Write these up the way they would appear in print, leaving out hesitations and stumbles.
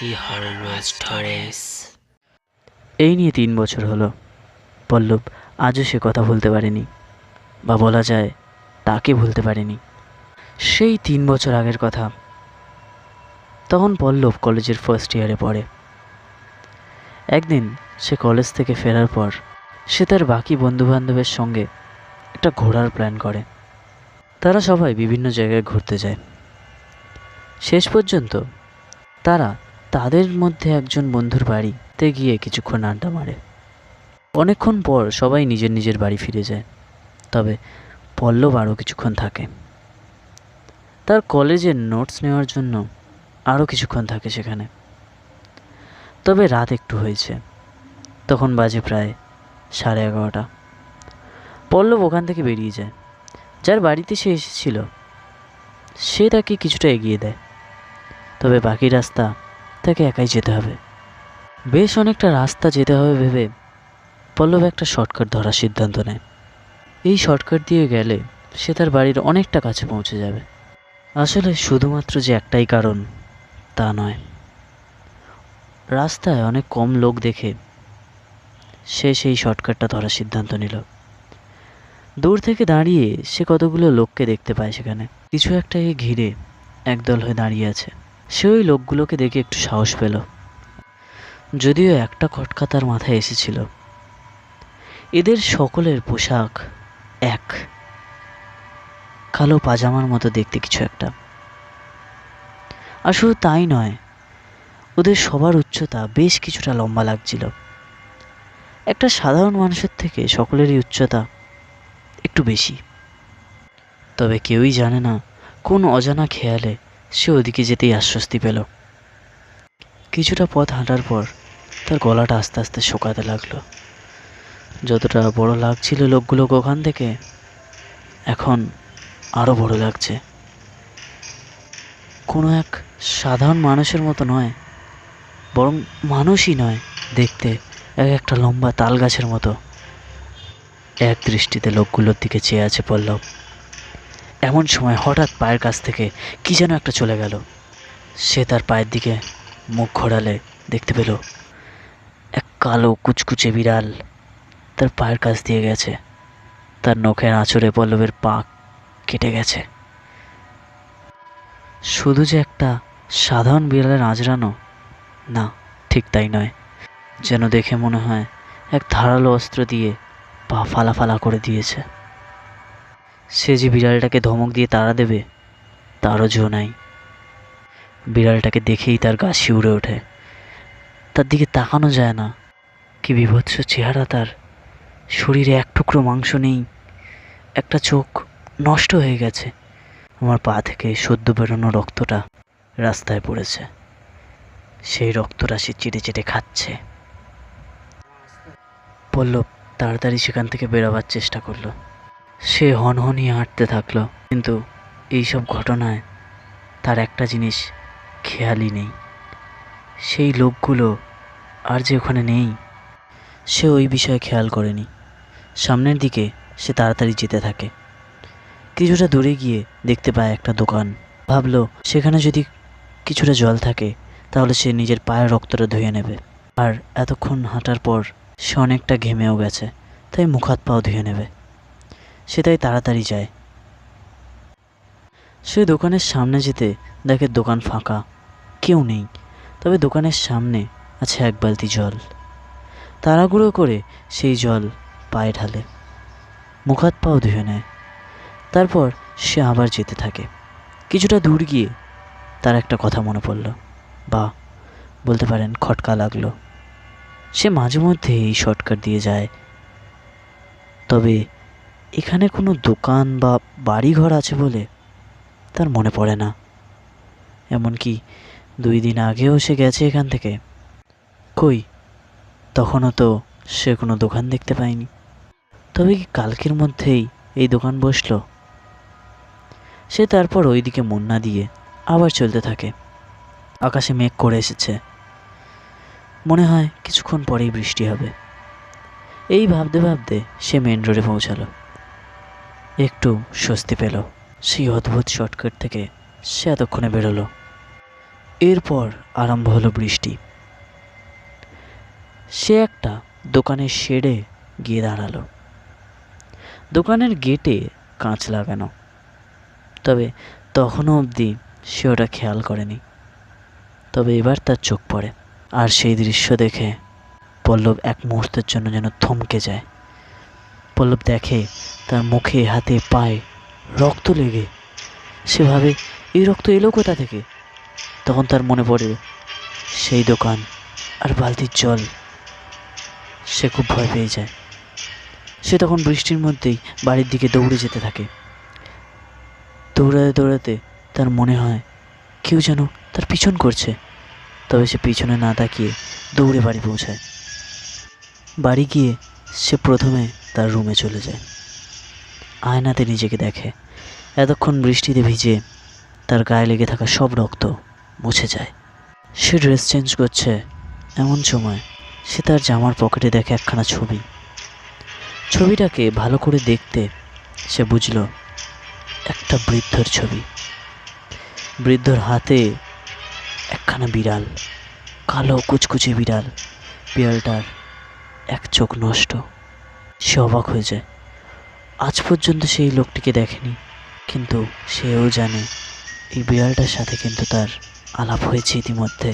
The Horror Stories। এই নিয়ে 3 বছর হলো। পল্লব আজও সে কথা ভুলতে পারেনি, বা বলা যায় তাকে ভুলতে পারেনি। সেই 3 বছর আগের কথা। তখন পল্লব কলেজের ফার্স্ট ইয়ারে পড়ে। একদিন সে কলেজ থেকে ফেরার পর সে তার বাকি বন্ধুবান্ধবের সঙ্গে একটা ঘোরার প্ল্যান করে। তারা সবাই বিভিন্ন জায়গায় ঘুরতে যায়। শেষ পর্যন্ত তারা তাদের মধ্যে একজন বন্ধুর বাড়িতে গিয়ে কিছুক্ষণ আড্ডা মারে। অনেকক্ষণ পর সবাই নিজের নিজের বাড়ি ফিরে যায়, তবে পল্লব আরও কিছুক্ষণ থাকে। তার কলেজের নোটস নেওয়ার জন্য আরও কিছুক্ষণ থাকে সেখানে। তবে রাত একটু হয়েছে, তখন বাজে প্রায় 11:30। পল্লব ওখান থেকে বেরিয়ে যায়। যার বাড়িতে সে এসেছিল সে তাকে কিছুটা এগিয়ে দেয়, তবে বাকি রাস্তা তাকে একাই যেতে হবে। বেশ অনেকটা রাস্তা যেতে হবে ভেবে পল্লব একটা শর্টকাট ধরার সিদ্ধান্ত নেয়। এই শর্টকাট দিয়ে গেলে সে তার বাড়ির অনেকটা কাছে পৌঁছে যাবে। আসলে শুধুমাত্র যে একটাই কারণ তা নয়, রাস্তায় অনেক কম লোক দেখে সে সেই শর্টকাটটা ধরার সিদ্ধান্ত নিল। দূর থেকে দাঁড়িয়ে সে কতগুলো লোককে দেখতে পায়। সেখানে কিছু একটাকে ঘিরে একদল হয়ে দাঁড়িয়ে আছে। সে ওই লোকগুলোকে দেখে একটু সাহস পেল, যদিও একটা খটকা তার মাথায় এসেছিল। এদের সকলের পোশাক এক, কালো পাজামার মতো দেখতে কিছু একটা। আর শুধু তাই নয়, ওদের সবার উচ্চতা বেশ কিছুটা লম্বা লাগছিল। একটা সাধারণ মানুষের থেকে সকলেরই উচ্চতা একটু বেশি। তবে কেউই জানে না কোন অজানা খেয়ালে সে ওদিকে যেতেই আশ্বস্তি পেল। কিছুটা পথ হাঁটার পর তার গলাটা আস্তে আস্তে শোকাতে লাগলো। যতটা বড় লাগছিল লোকগুলোকে ওখান থেকে, এখন আরও বড় লাগছে। কোনো এক সাধারণ মানুষের মতো নয়, বরং মানুষই নয়, দেখতে এক একটা লম্বা তাল গাছের মতো। এক দৃষ্টিতে লোকগুলোর দিকে চেয়ে আছে পল্লব। এমন সময় হঠাৎ পায়ের কাছ থেকে কি যেন একটা চলে গেল। সে তার পায়ের দিকে মুখ ঘোরালে দেখতে পেল এক কালো কুচকুচে বিড়াল তার পায়ের কাছ দিয়ে গেছে। তার নখের আঁচড়ে পল্লবের পা কেটে গেছে। শুধু যে একটা সাধারণ বিড়ালের আঁচড়ানো, না, ঠিক তাই নয়। যেন দেখে মনে হয় এক ধারালো অস্ত্র দিয়ে পা ফালা ফালা করে দিয়েছে। সে যে বিড়ালটাকে ধমক দিয়ে তাড়া দেবে তারও জো নাই। বিড়ালটাকে দেখেই তার গা শিউরে ওঠে। তার দিকে তাকানো যায় না। কি বিভৎস চেহারা তার। শরীরে এক টুকরো মাংস নেই, একটা চোখ নষ্ট হয়ে গেছে। আমার পা থেকে সদ্য বেরোনো রক্তটা রাস্তায় পড়েছে। সেই রক্তটা সে চেটে চেটে খাচ্ছে। পল্লব তাড়াতাড়ি সেখান থেকে বেরোবার চেষ্টা করলো। সে হনহনিয়ে হাঁটতে থাকলো, কিন্তু এইসব ঘটনায় তার একটা জিনিস খেয়ালই নেই। সেই লোকগুলো আর যে ওখানে নেই সে ওই বিষয়ে খেয়াল করেনি। সামনের দিকে সে তাড়াতাড়ি যেতে থাকে। কিছুটা দূরে গিয়ে দেখতে পায় একটা দোকান। ভাবলো সেখানে যদি কিছুটা জল থাকে তাহলে সে নিজের পায়ের রক্তটা ধুয়ে নেবে। আর এতক্ষণ হাঁটার পর সে অনেকটা ঘেমেও গেছে, তাই মুখ হাত পাও ধুয়ে নেবে। সে তাই তাড়াতাড়ি যায়। সে দোকানের সামনে যেতে দেখে দোকান ফাঁকা, কেউ নেই। তবে দোকানের সামনে আছে এক বালতি জল। তাড়াহুড়ো করে সেই জল পায়ে ঢালে, মুখ হাত পাও ধুয়ে নেয়। তারপর সে আবার যেতে থাকে। কিছুটা দূর গিয়ে তার একটা কথা মনে পড়ল, বা বলতে পারেন খটকা লাগলো। সে মাঝে মধ্যে এই শর্টকাট দিয়ে যায়, তবে এখানে কোনো দোকান বা বাড়িঘর আছে বলে তার মনে পড়ে না। এমনকি 2 দিন আগেও সে গেছে এখান থেকে, কই তখনও তো সে কোনো দোকান দেখতে পায়নি। তবে কি কালকের মধ্যেই এই দোকান বসলো? সে তারপর ওই দিকে মন না দিয়ে আবার চলতে থাকে। আকাশে মেঘ করে এসেছে, মনে হয় কিছুক্ষণ পরেই বৃষ্টি হবে। এই ভাবতে ভাবতে সে মেন রোডে পৌঁছালো। একটু স্বস্তি পেল। সেই অদ্ভুত শর্টকাট থেকে সে এতক্ষণে বেরোলো। এরপর আরম্ভ হলো বৃষ্টি। সে একটা দোকানের শেডে গিয়ে দাঁড়ালো। দোকানের গেটে কাঁচ লাগানো, তবে তখনও অবধি সে ওটা খেয়াল করেনি। তবে এবার তার চোখ পড়ে, আর সেই দৃশ্য দেখে পল্লব এক মুহূর্তের জন্য যেন থমকে যায়। পল্লব দেখে তার মুখে, হাতে, পায়ে রক্ত লেগে। সে ভাবে, এই রক্ত এলো কোথা থেকে? তখন তার মনে পড়ে সেই দোকান আর বালতির জল। সে খুব ভয় পেয়ে যায়। সে তখন বৃষ্টির মধ্যেই বাড়ির দিকে দৌড়ে যেতে থাকে। দৌড়াতে দৌড়াতে তার মনে হয় কেউ যেন তার পিছন করছে। তবে সে পিছনে না তাকিয়ে দৌড়ে বাড়ি পৌঁছায়। বাড়ি গিয়ে সে প্রথমে তার রুমে চলে যায়। আয়নাতে নিজেকে দেখে। এতক্ষণ বৃষ্টিতে ভিজে তার গায়ে লেগে থাকা সব রক্ত মুছে যায়। সে ড্রেস চেঞ্জ করছে, এমন সময় সে তার জামার পকেটে দেখে একখানা ছবি। ছবিটাকে ভালো করে দেখতে সে বুঝল একটা বৃদ্ধর ছবি। বৃদ্ধর হাতে একখানা বিড়াল, কালো কুচকুচে বিড়াল। বিড়ালটার এক চোখ নষ্ট। সে অবাক হয়ে যায়। আজ পর্যন্ত সেই লোকটিকে দেখেনি, কিন্তু সেও জানে এই বিড়ালটার সাথে কিন্তু তার আলাপ হয়েছে ইতিমধ্যে।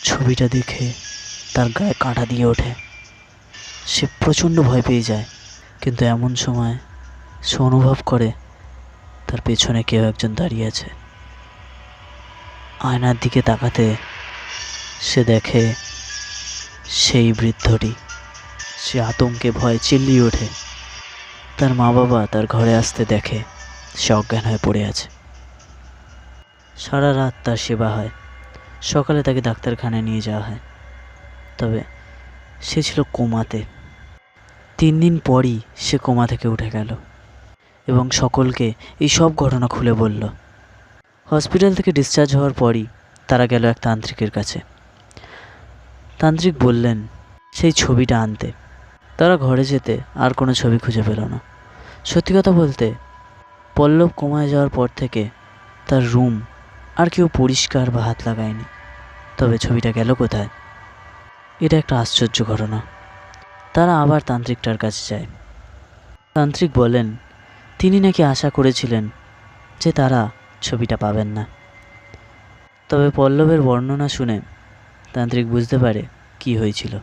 ছবিটা দেখে তার গায়ে কাঁটা দিয়ে ওঠে। সে প্রচণ্ড ভয় পেয়ে যায়, কিন্তু এমন সময় সে অনুভব করে তার পেছনে কেউ একজন দাঁড়িয়ে আছে। আয়নার দিকে তাকাতে সে দেখে সেই বৃদ্ধটি। সে আতঙ্কে ভয়ে চিল্লিয়ে ওঠে। তার মা বাবা তার ঘরে আসতে দেখে সে অজ্ঞান হয়ে পড়ে আছে। সারা রাত তার সেবা হয়। সকালে তাকে ডাক্তারখানায় নিয়ে যাওয়া হয়, তবে সে ছিল কোমাতে। 3 দিন পরই সে কোমা থেকে উঠে গেল এবং সকলকে এই সব ঘটনা খুলে বলল। হসপিটাল থেকে ডিসচার্জ হওয়ার পরই তারা গেল এক তান্ত্রিকের কাছে। তান্ত্রিক বললেন সেই ছবিটা আনতে। তারা ঘরে যেতে আর কোনো ছবি খুঁজে পেল না। সত্যি কথা বলতে, পল্লব কোমায় যাওয়ার পর থেকে তার রুম আর কেউ পরিষ্কার বা হাত লাগায়নি। তবে ছবিটা গেল কোথায়? এটা একটা আশ্চর্য ঘটনা। তারা আবার তান্ত্রিকটার কাছে যায়। তান্ত্রিক বলেন তিনি নাকি আশা করেছিলেন যে তারা ছবিটা পাবেন না। তবে পল্লবের বর্ণনা শুনে তান্ত্রিক বুঝতে পারে কি হয়েছিল।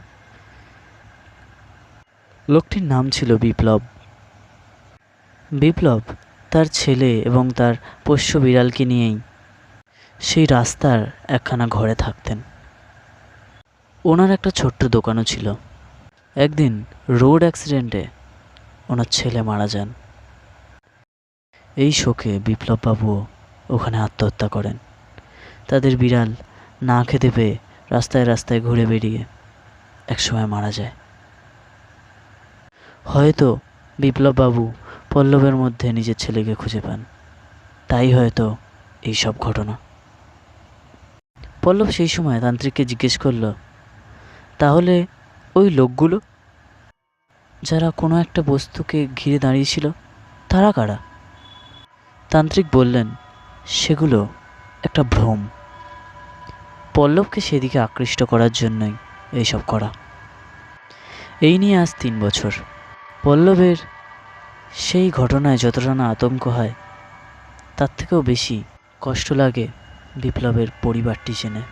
লোকটির নাম ছিল বিপ্লব। বিপ্লব তার ছেলে এবং তার পোষ্য বিড়ালকে নিয়েই সেই রাস্তার একখানা ঘরে থাকতেন। ওনার একটা ছোট্ট দোকানও ছিল। একদিন রোড অ্যাক্সিডেন্টে ওনার ছেলে মারা যান। এই শোকে বিপ্লববাবুও ওখানে আত্মহত্যা করেন। তাদের বিড়াল না খেতে পেয়ে রাস্তায় রাস্তায় ঘুরে বেরিয়ে একসময় মারা যায়। হয়তো বিপ্লববাবু পল্লবের মধ্যে নিজের ছেলেকে খুঁজে পান, তাই হয়তো এই সব ঘটনা। পল্লব সেই সময় তান্ত্রিককে জিজ্ঞেস করল, তাহলে ওই লোকগুলো যারা কোনো একটা বস্তুকে ঘিরে দাঁড়িয়েছিল তারা কারা? তান্ত্রিক বললেন সেগুলো একটা ভ্রম। পল্লবকে সেদিকে আকৃষ্ট করার জন্যই এইসব করা। এই নিয়ে আজ 3 বছর। পল্লবের সেই ঘটনায় যতটা না আতঙ্ক হয়, তার থেকেও বেশি কষ্ট লাগে বিপ্লবের পরিবারটি জেনে।